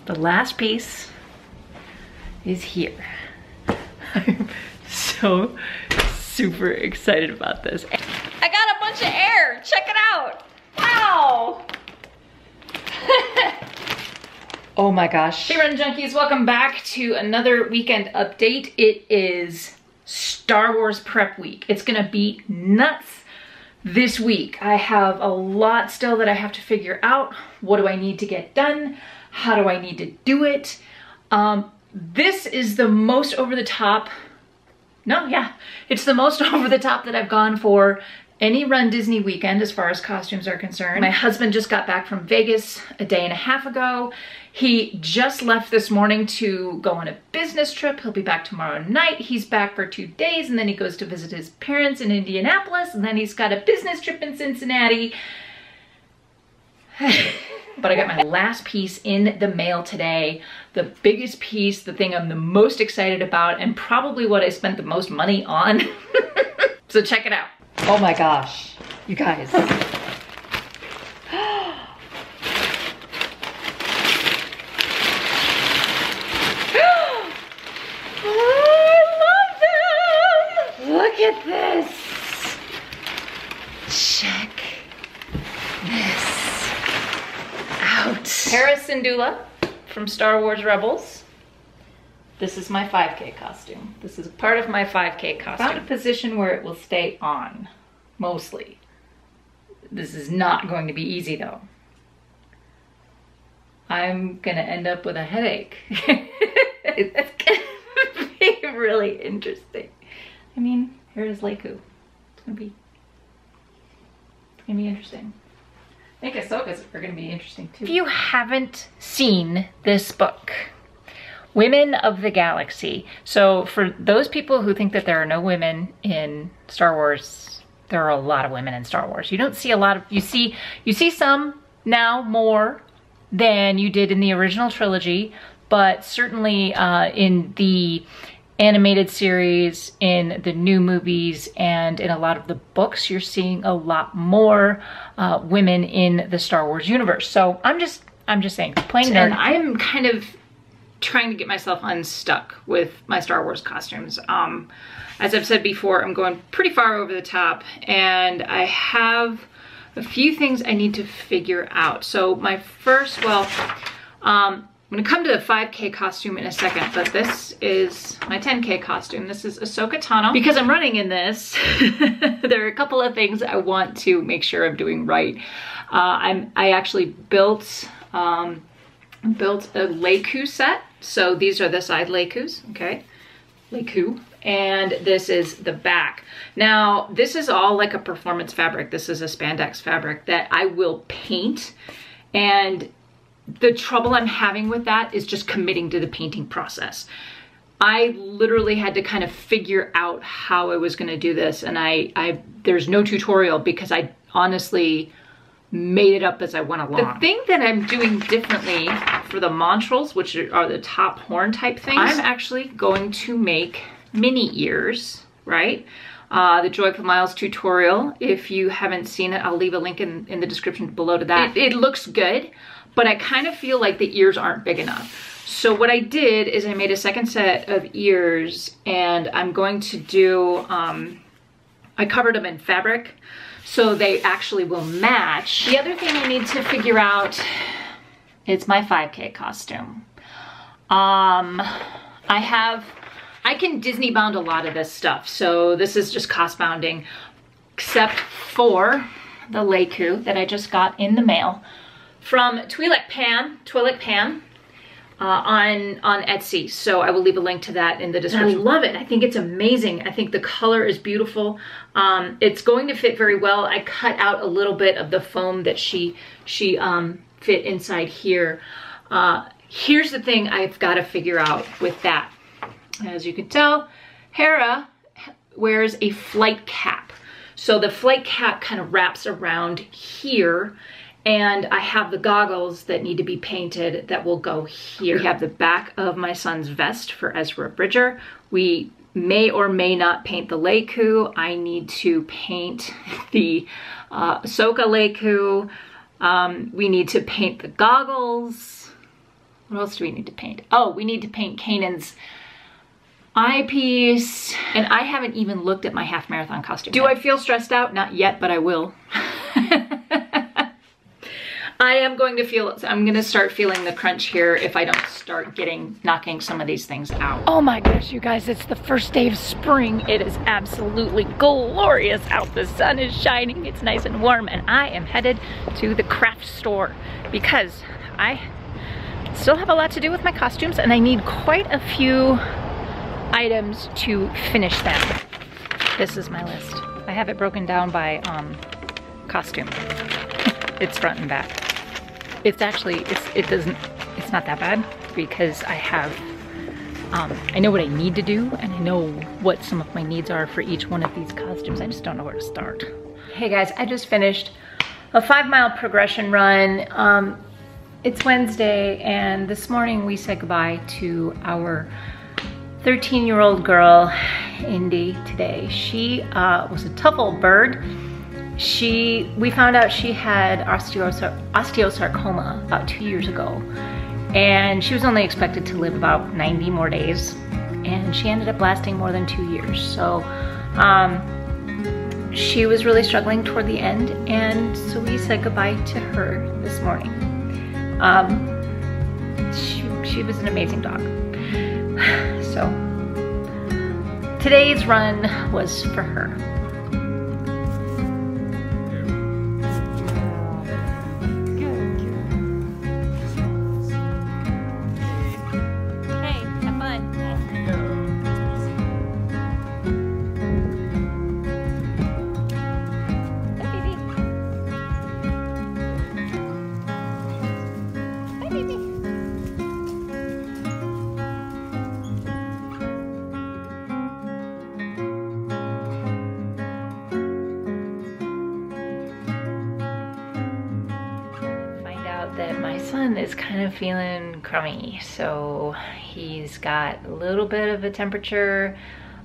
the last piece is here. I'm so super excited about this. I got a bunch of air, check it out. Wow. Oh my gosh. Hey Run Junkies, welcome back to another weekend update. It is Star Wars prep week. It's gonna be nuts this week. I have a lot still that I have to figure out. What do I need to get done? How do I need to do it? This is the most over the top. No, yeah, it's the most over the top that I've gone for any Rundisney weekend as far as costumes are concerned. My husband just got back from Vegas a day and a half ago. He just left this morning to go on a business trip. He'll be back tomorrow night. He's back for 2 days and then he goes to visit his parents in Indianapolis and then he's got a business trip in Cincinnati. But I got my last piece in the mail today. The biggest piece, the thing I'm the most excited about, and probably what I spent the most money on. So check it out. Oh my gosh, you guys. I love them! Look at this. Check this out. Hera Syndulla from Star Wars Rebels. This is my 5K costume. This is part of my 5K costume. Found a position where it will stay on, mostly. This is not going to be easy though. I'm gonna end up with a headache. It's gonna be really interesting. I mean, here's Leiku. It's gonna be interesting. I think Ahsoka's are gonna be interesting too. If you haven't seen this book, Women of the Galaxy. So for those people who think that there are no women in Star Wars, there are a lot of women in Star Wars. You don't see a lot of, you see some now more than you did in the original trilogy, but certainly in the animated series, in the new movies, and in a lot of the books, you're seeing a lot more women in the Star Wars universe. So I'm just saying, plain nerd. And I am kind of trying to get myself unstuck with my Star Wars costumes. As I've said before, I'm going pretty far over the top, and I have a few things I need to figure out. So my first, well, I'm gonna come to the 5K costume in a second, but this is my 10K costume. This is Ahsoka Tano. Because I'm running in this, there are a couple of things I want to make sure I'm doing right. I actually built a Leiku set. So these are the side Leikus, okay? Leiku. And this is the back. Now, this is all like a performance fabric. This is a spandex fabric that I will paint, and the trouble I'm having with that is just committing to the painting process. I literally had to kind of figure out how I was gonna do this, and there's no tutorial because I honestly made it up as I went along. The thing that I'm doing differently for the montrals, which are the top horn type things, I'm actually going to make mini ears, right? The Joyful Miles tutorial, if you haven't seen it, I'll leave a link in the description below to that. It looks good, but I kind of feel like the ears aren't big enough. So what I did is I made a second set of ears, and I'm going to do, I covered them in fabric, so they actually will match. The other thing I need to figure out is my 5K costume. I can Disney bound a lot of this stuff, so this is just cost bounding, except for the Leiku that I just got in the mail from Twi'lek Pam on Etsy. So I will leave a link to that in the description. I love it. I think it's amazing. I think the color is beautiful. It's going to fit very well. I cut out a little bit of the foam that she fit inside here. Here's the thing I've got to figure out with that. As you can tell, Hera wears a flight cap. So the flight cap kind of wraps around here, and I have the goggles that need to be painted that will go here. We have the back of my son's vest for Ezra Bridger. We may or may not paint the Leiku. I need to paint the Ahsoka Leiku. We need to paint the goggles. What else do we need to paint? Oh, we need to paint Kanan's eyepiece. And I haven't even looked at my half marathon costume. Do I feel stressed out? Not yet, but I will. I'm gonna start feeling the crunch here if I don't start knocking some of these things out. Oh my gosh, you guys, it's the first day of spring. It is absolutely glorious out. The sun is shining, it's nice and warm, and I am headed to the craft store because I still have a lot to do with my costumes and I need quite a few items to finish them. This is my list. I have it broken down by costume. It's front and back. It's actually, it's not that bad because I have, I know what I need to do and I know what some of my needs are for each one of these costumes. I just don't know where to start. Hey guys, I just finished a 5-mile progression run. It's Wednesday and this morning we said goodbye to our 13-year-old girl, Indy, today. She was a tough old bird. We found out she had osteosarcoma about 2 years ago, and she was only expected to live about 90 more days, and she ended up lasting more than 2 years. So she was really struggling toward the end, and so we said goodbye to her this morning. She was an amazing dog. So today's run was for her. That my son is kind of feeling crummy, so he's got a little bit of a temperature,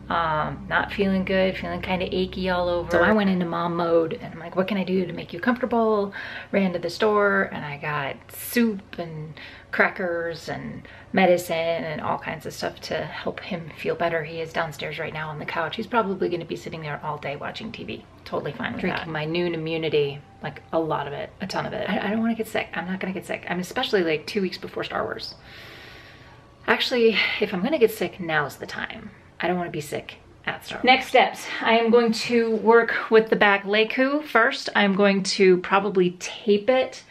not feeling good, feeling kind of achy all over. So I went into mom mode and I'm like, what can I do to make you comfortable? Ran to the store and I got soup and crackers and medicine and all kinds of stuff to help him feel better. He is downstairs right now on the couch. He's probably going to be sitting there all day watching TV. Totally fine with drinking my Noon immunity, like a lot of it, a ton of it. I don't want to get sick. I'm not going to get sick. I'm especially like 2 weeks before Star Wars. Actually, if I'm going to get sick, now's the time. I don't want to be sick at Star Wars. Next steps. I am going to work with the back leku first. I'm going to probably tape it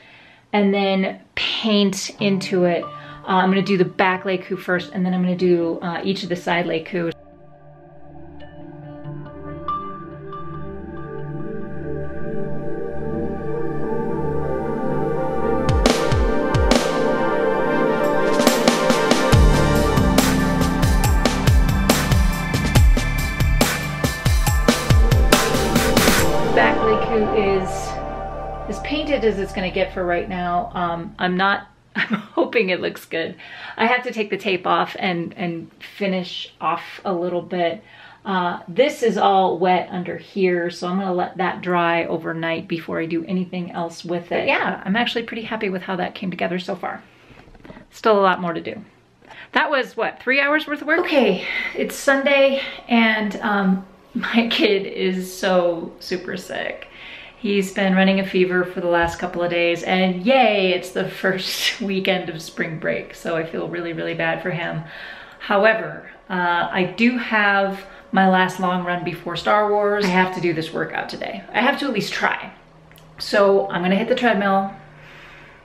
and then paint into it. I'm going to do the back leku first, and then I'm going to do each of the side leku. Back leku is as painted as it's going to get for right now. I'm hoping it looks good. I have to take the tape off and finish off a little bit. This is all wet under here, so I'm gonna let that dry overnight before I do anything else with it. But yeah, I'm actually pretty happy with how that came together so far. Still a lot more to do. That was, what, 3 hours worth of work? Okay, it's Sunday and my kid is so super sick. He's been running a fever for the last couple of days, and yay, it's the first weekend of spring break, so I feel really, really bad for him. However, I do have my last long run before Star Wars. I have to do this workout today. I have to at least try. So I'm gonna hit the treadmill,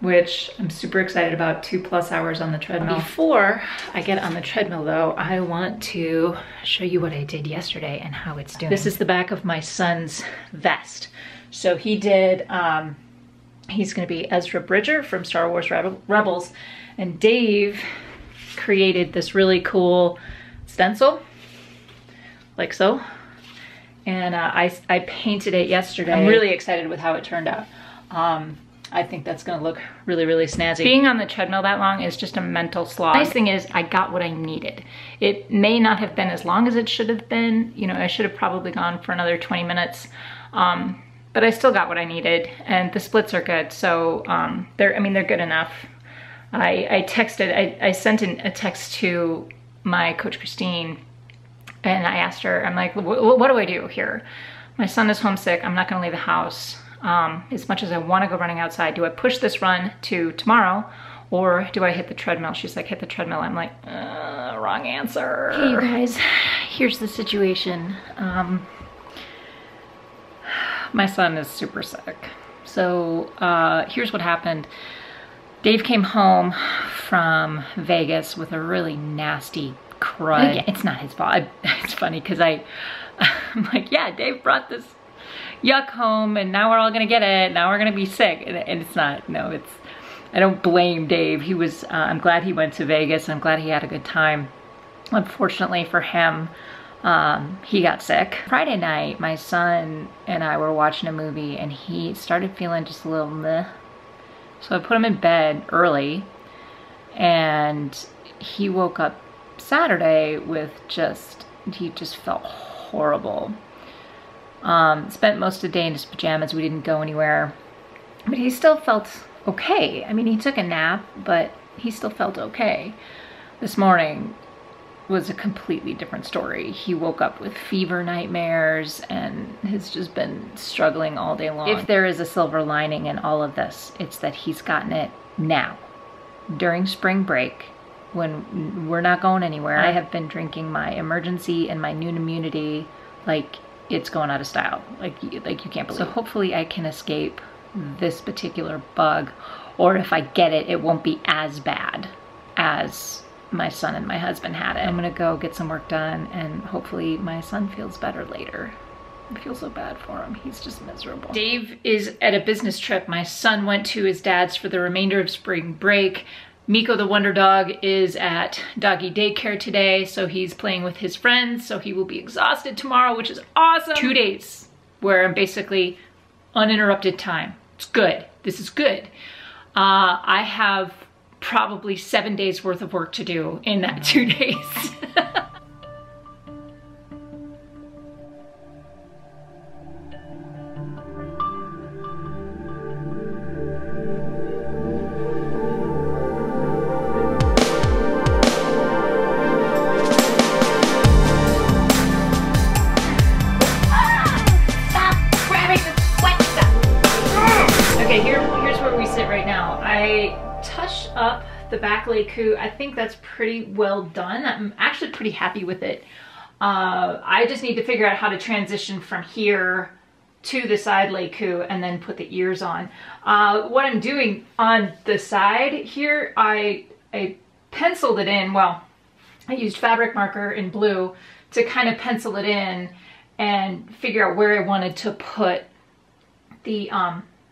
which I'm super excited about, 2+ hours on the treadmill. Before I get on the treadmill though, I want to show you what I did yesterday and how it's doing. This is the back of my son's vest. So he did, he's gonna be Ezra Bridger from Star Wars Rebels, and Dave created this really cool stencil, like so. And I painted it yesterday. I'm really excited with how it turned out. I think that's gonna look really, really snazzy. Being on the treadmill that long is just a mental slog. The nice thing is I got what I needed. It may not have been as long as it should have been. You know, I should have probably gone for another 20 minutes. But I still got what I needed, and the splits are good, so they're good enough. I texted, I sent a text to my coach Christine, and I asked her, I'm like, what do I do here? My son is homesick. I'm not gonna leave the house. As much as I wanna go running outside, do I push this run to tomorrow or do I hit the treadmill? She's like, hit the treadmill. I'm like, wrong answer. Hey you guys, here's the situation. My son is super sick. So here's what happened. Dave came home from Vegas with a really nasty crud. Yeah, it's not his fault. It's funny because I'm like, yeah, Dave brought this yuck home and now we're all gonna get it. Now we're gonna be sick. And it's not, no, it's, I don't blame Dave. He was, I'm glad he went to Vegas. I'm glad he had a good time. Unfortunately for him, he got sick. Friday night, my son and I were watching a movie and he started feeling just a little meh. So I put him in bed early and he woke up Saturday with he just felt horrible. Spent most of the day in his pajamas. We didn't go anywhere, but he still felt okay. I mean, he took a nap, but he still felt okay. This morning was a completely different story. He woke up with fever nightmares and has just been struggling all day long. If there is a silver lining in all of this, it's that he's gotten it now. During spring break, when we're not going anywhere, I have been drinking my Emergency and my Noon Immunity like it's going out of style. Like you can't believe. So hopefully I can escape this particular bug, or if I get it, it won't be as bad as my son and my husband had it. I'm gonna go get some work done and hopefully my son feels better later. I feel so bad for him. He's just miserable. Dave is at a business trip. My son went to his dad's for the remainder of spring break. Miko the Wonder Dog is at doggy daycare today, so he's playing with his friends, so he will be exhausted tomorrow, which is awesome. 2 days where I'm basically uninterrupted time. It's good. This is good. I have probably 7 days worth of work to do in that 2 days. Up the back lay coo. I think that's pretty well done. I'm actually pretty happy with it. I just need to figure out how to transition from here to the side lay coo and then put the ears on. What I'm doing on the side here, I penciled it in. Well, I used fabric marker in blue to kind of pencil it in and figure out where I wanted to put the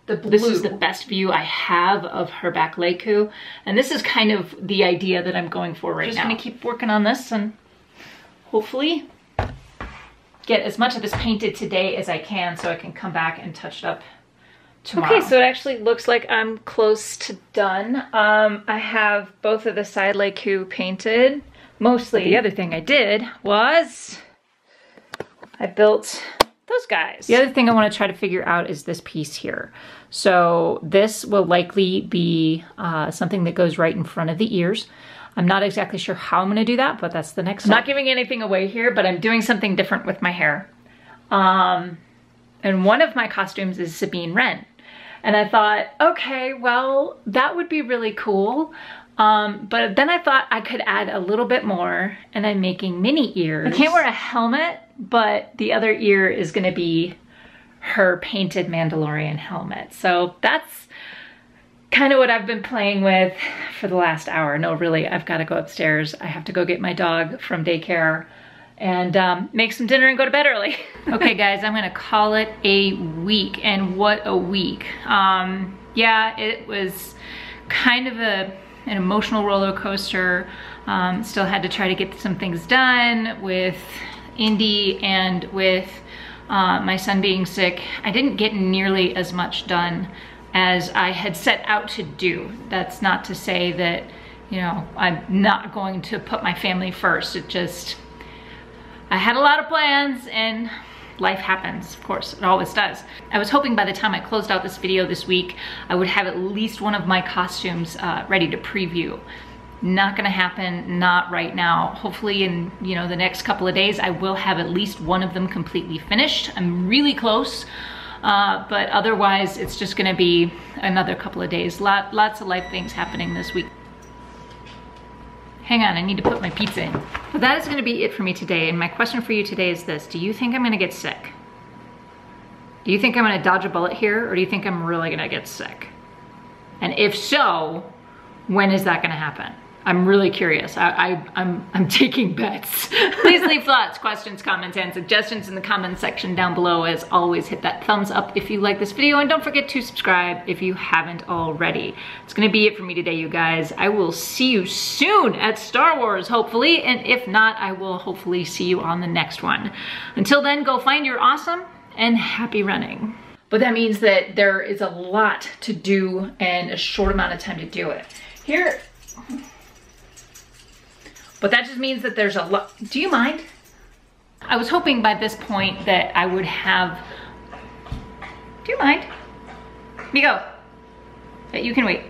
blue. This is the best view I have of her back lay coo, and this is kind of the idea that I'm going for right now. Just gonna keep working on this and hopefully get as much of this painted today as I can so I can come back and touch it up tomorrow. Okay, so it actually looks like I'm close to done. I have both of the side lay coo painted, mostly. The other thing I did was I built those guys. The other thing I want to try to figure out is this piece here. So this will likely be something that goes right in front of the ears. I'm not exactly sure how I'm going to do that, but that's the next step. I'm not giving anything away here, but I'm doing something different with my hair. And one of my costumes is Sabine Wren. And I thought, okay, well, that would be really cool. But then I thought I could add a little bit more, and I'm making mini ears. I can't wear a helmet, but the other ear is gonna be her painted Mandalorian helmet. So that's kind of what I've been playing with for the last hour. No, really, I've gotta go upstairs. I have to go get my dog from daycare and make some dinner and go to bed early. Okay guys, I'm gonna call it a week, and what a week. Yeah, it was kind of an emotional roller coaster. Still had to try to get some things done with Indy and with my son being sick. I didn't get nearly as much done as I had set out to do. That's not to say that, you know, I'm not going to put my family first. It just, I had a lot of plans and life happens, of course, it always does. I was hoping by the time I closed out this video this week, I would have at least one of my costumes ready to preview. Not gonna happen, not right now. Hopefully in, you know, the next couple of days, I will have at least one of them completely finished. I'm really close, but otherwise it's just gonna be another couple of days. Lots of life things happening this week. Hang on, I need to put my pizza in. But that is gonna be it for me today, and my question for you today is this: do you think I'm gonna get sick? Do you think I'm gonna dodge a bullet here, or do you think I'm really gonna get sick? And if so, when is that gonna happen? I'm really curious. I'm taking bets. Please leave thoughts, questions, comments, and suggestions in the comment section down below. As always, hit that thumbs up if you like this video, and don't forget to subscribe if you haven't already. It's gonna be it for me today, you guys. I will see you soon at Star Wars, hopefully, and if not, I will hopefully see you on the next one. Until then, go find your awesome and happy running. But that means that there is a lot to do and a short amount of time to do it. Here, but that just means that there's a lot. Do you mind? I was hoping by this point that I would have, do you mind? You go. You can wait.